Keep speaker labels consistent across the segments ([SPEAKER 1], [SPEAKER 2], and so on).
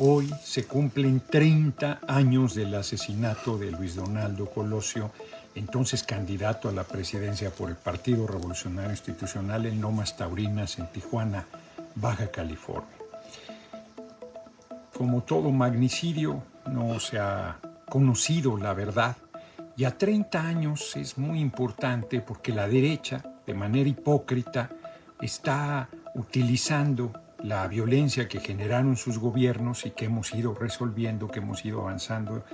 [SPEAKER 1] Hoy se cumplen 30 años del asesinato de Luis Donaldo Colosio, entonces candidato a la presidencia por el Partido Revolucionario Institucional en Lomas Taurinas, en Tijuana, Baja California. Como todo magnicidio, no se ha conocido la verdad, y a 30 años es muy importante porque la derecha, de manera hipócrita, está utilizando la violencia que generaron sus gobiernos y que hemos ido resolviendo, que hemos ido avanzando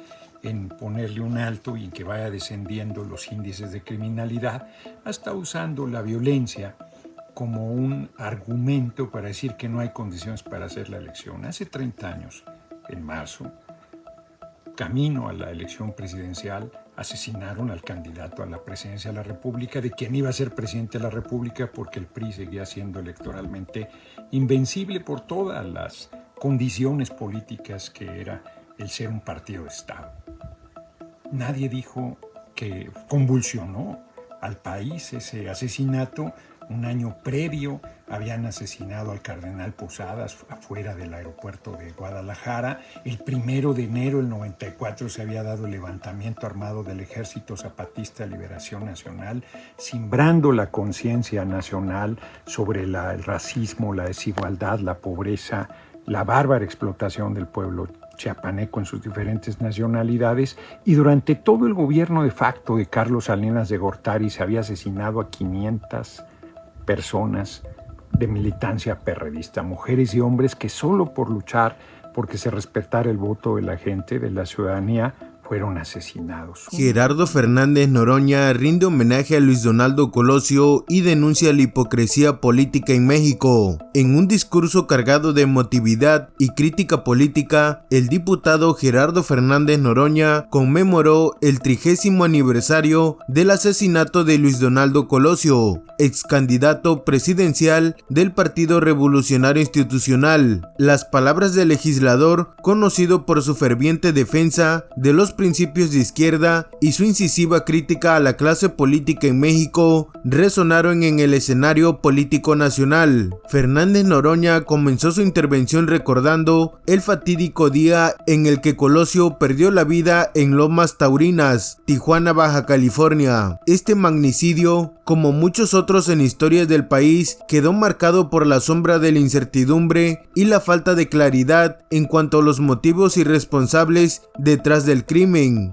[SPEAKER 1] en ponerle un alto y en que vaya descendiendo los índices de criminalidad, hasta usando la violencia como un argumento para decir que no hay condiciones para hacer la elección. Hace 30 años, en marzo, camino a la elección presidencial, asesinaron al candidato a la presidencia de la República, de quien iba a ser presidente de la República, porque el PRI seguía siendo electoralmente invencible por todas las condiciones políticas que era el ser un partido de Estado. Nadie dijo que convulsionó al país ese asesinato. Un año previo habían asesinado al cardenal Posadas afuera del aeropuerto de Guadalajara. El 1 de enero del 94 se había dado el levantamiento armado del Ejército Zapatista de Liberación Nacional, simbrando la conciencia nacional sobre el racismo, la desigualdad, la pobreza, la bárbara explotación del pueblo chiapaneco en sus diferentes nacionalidades, y durante todo el gobierno de facto de Carlos Salinas de Gortari se había asesinado a 500 personas de militancia perredista, mujeres y hombres que solo por luchar porque se respetara el voto de la gente, de la ciudadanía, fueron asesinados.
[SPEAKER 2] Gerardo Fernández Noroña rinde homenaje a Luis Donaldo Colosio y denuncia la hipocresía política en México. En un discurso cargado de emotividad y crítica política, el diputado Gerardo Fernández Noroña conmemoró el 30º aniversario del asesinato de Luis Donaldo Colosio, ex candidato presidencial del Partido Revolucionario Institucional. Las palabras del legislador, conocido por su ferviente defensa de los principios de izquierda y su incisiva crítica a la clase política en México, resonaron en el escenario político nacional. Fernández Noroña comenzó su intervención recordando el fatídico día en el que Colosio perdió la vida en Lomas Taurinas, Tijuana, Baja California. Este magnicidio, como muchos otros en historias del país, quedó marcado por la sombra de la incertidumbre y la falta de claridad en cuanto a los motivos y responsables detrás del crimen.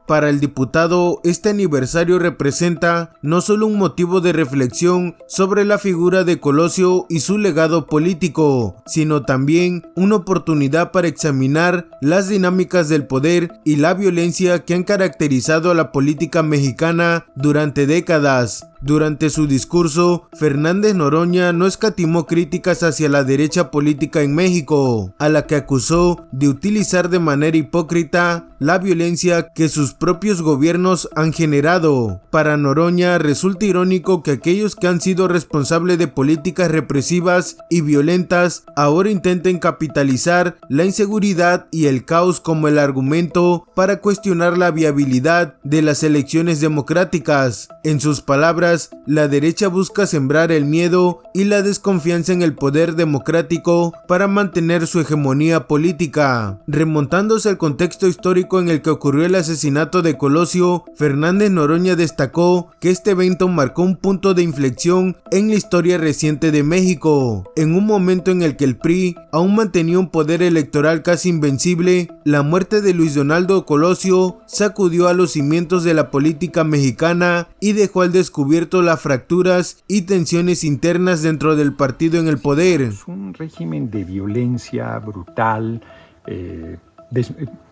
[SPEAKER 2] Para el diputado, este aniversario representa no solo un motivo de reflexión sobre la figura de Colosio y su legado político, sino también una oportunidad para examinar las dinámicas del poder y la violencia que han caracterizado a la política mexicana durante décadas. Durante su discurso, Fernández Noroña no escatimó críticas hacia la derecha política en México, a la que acusó de utilizar de manera hipócrita la violencia que sus propios gobiernos han generado. Para Noroña resulta irónico que aquellos que han sido responsables de políticas represivas y violentas ahora intenten capitalizar la inseguridad y el caos como el argumento para cuestionar la viabilidad de las elecciones democráticas. En sus palabras, la derecha busca sembrar el miedo y la desconfianza en el poder democrático para mantener su hegemonía política. Remontándose al contexto histórico en el que ocurrió el asesinato de Colosio, Fernández Noroña destacó que este evento marcó un punto de inflexión en la historia reciente de México. En un momento en el que el PRI aún mantenía un poder electoral casi invencible, la muerte de Luis Donaldo Colosio sacudió a los cimientos de la política mexicana y dejó al descubierto las fracturas y tensiones internas dentro del partido en el poder.
[SPEAKER 1] Es un régimen de violencia brutal,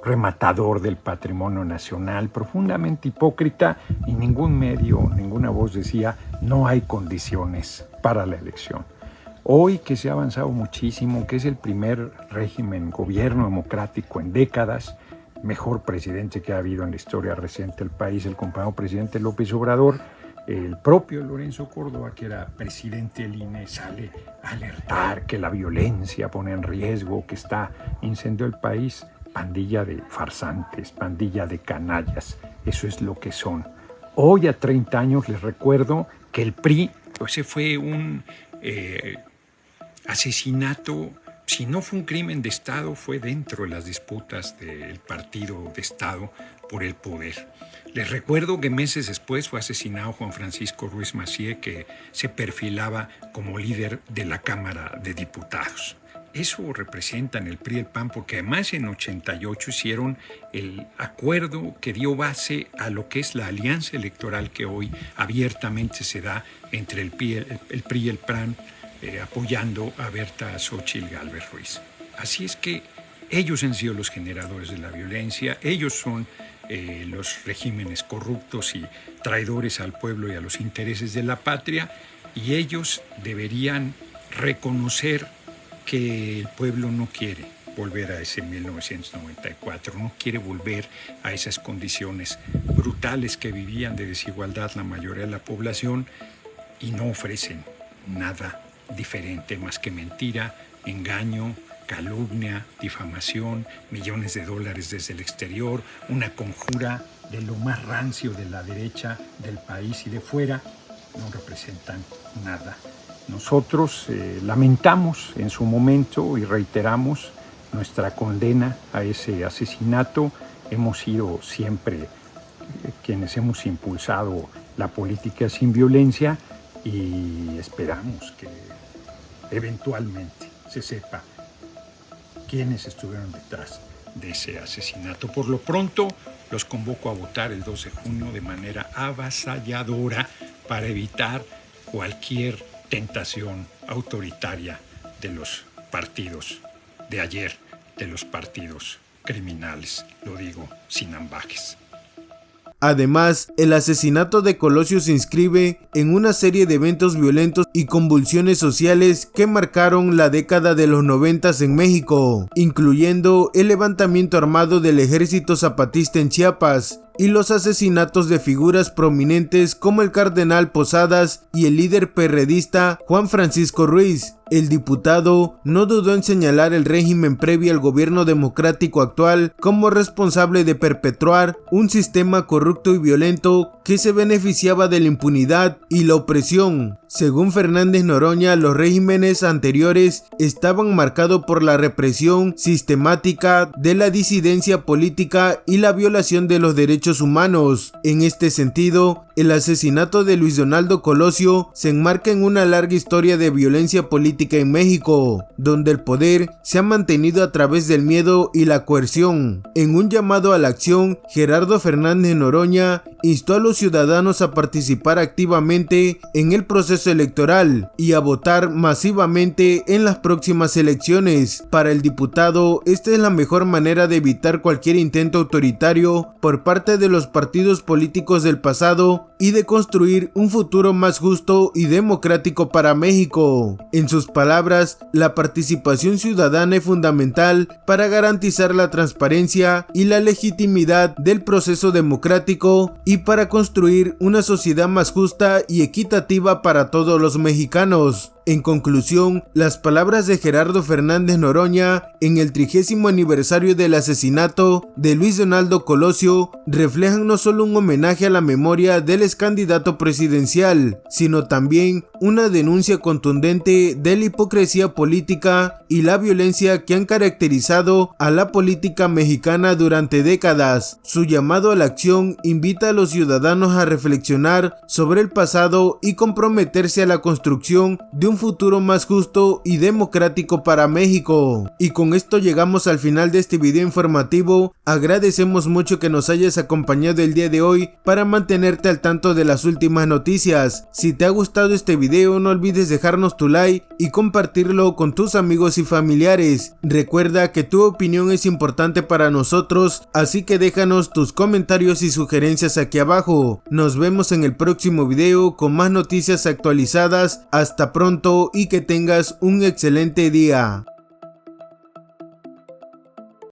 [SPEAKER 1] rematador del patrimonio nacional, profundamente hipócrita, y ningún medio, ninguna voz decía no hay condiciones para la elección. Hoy que se ha avanzado muchísimo, que es el primer régimen, gobierno democrático en décadas, mejor presidente que ha habido en la historia reciente del país, el compañero presidente López Obrador, el propio Lorenzo Córdoba, que era presidente del INE, sale a alertar que la violencia pone en riesgo, que está incendiando el país. Pandilla de farsantes, pandilla de canallas, eso es lo que son. Hoy a 30 años les recuerdo que el PRI, ese fue un asesinato si no fue un crimen de Estado, fue dentro de las disputas del partido de Estado por el poder. Les recuerdo que meses después fue asesinado Juan Francisco Ruiz Massieu, que se perfilaba como líder de la Cámara de Diputados. Eso representan el PRI y el PAN, porque además en 88 hicieron el acuerdo que dio base a lo que es la alianza electoral que hoy abiertamente se da entre el PRI y el PAN, apoyando a Berta Xóchitl Gálvez Ruiz. Así es que ellos han sido los generadores de la violencia, ellos son los regímenes corruptos y traidores al pueblo y a los intereses de la patria, y ellos deberían reconocer que el pueblo no quiere volver a ese 1994, no quiere volver a esas condiciones brutales que vivían de desigualdad la mayoría de la población, y no ofrecen nada diferente más que mentira, engaño, calumnia, difamación, millones de dólares desde el exterior, una conjura de lo más rancio de la derecha del país y de fuera. No representan nada. Nosotros lamentamos en su momento y reiteramos nuestra condena a ese asesinato. Hemos sido siempre quienes hemos impulsado la política sin violencia, y esperamos que eventualmente se sepa quiénes estuvieron detrás de ese asesinato. Por lo pronto, los convoco a votar el 2 de junio de manera avasalladora para evitar cualquier tentación autoritaria de los partidos de ayer, de los partidos criminales. Lo digo sin ambajes.
[SPEAKER 2] Además, el asesinato de Colosio se inscribe en una serie de eventos violentos y convulsiones sociales que marcaron la década de los 90 en México, incluyendo el levantamiento armado del Ejército Zapatista en Chiapas y los asesinatos de figuras prominentes como el cardenal Posadas y el líder perredista Juan Francisco Ruiz. El diputado no dudó en señalar el régimen previo al gobierno democrático actual como responsable de perpetuar un sistema corrupto y violento que se beneficiaba de la impunidad y la opresión. Según Fernández Noroña, los regímenes anteriores estaban marcados por la represión sistemática de la disidencia política y la violación de los derechos humanos. En este sentido, el asesinato de Luis Donaldo Colosio se enmarca en una larga historia de violencia política en México, donde el poder se ha mantenido a través del miedo y la coerción. En un llamado a la acción, Gerardo Fernández Noroña instó a los ciudadanos a participar activamente en el proceso electoral y a votar masivamente en las próximas elecciones. Para el diputado, esta es la mejor manera de evitar cualquier intento autoritario por parte de los partidos políticos del pasado y de construir un futuro más justo y democrático para México. En sus palabras, la participación ciudadana es fundamental para garantizar la transparencia y la legitimidad del proceso democrático y para construir una sociedad más justa y equitativa para todos los mexicanos. En conclusión, las palabras de Gerardo Fernández Noroña en el 30º aniversario del asesinato de Luis Donaldo Colosio reflejan no solo un homenaje a la memoria del excandidato presidencial, sino también una denuncia contundente de la hipocresía política y la violencia que han caracterizado a la política mexicana durante décadas. Su llamado a la acción invita a los ciudadanos a reflexionar sobre el pasado y comprometerse a la construcción de un futuro más justo y democrático para México. Y con esto llegamos al final de este video informativo. Agradecemos mucho que nos hayas acompañado el día de hoy para mantenerte al tanto de las últimas noticias. Si te ha gustado este video, no olvides dejarnos tu like y compartirlo con tus amigos y familiares. Recuerda que tu opinión es importante para nosotros, así que déjanos tus comentarios y sugerencias aquí abajo. Nos vemos en el próximo video con más noticias actualizadas. Hasta pronto y que tengas un excelente día.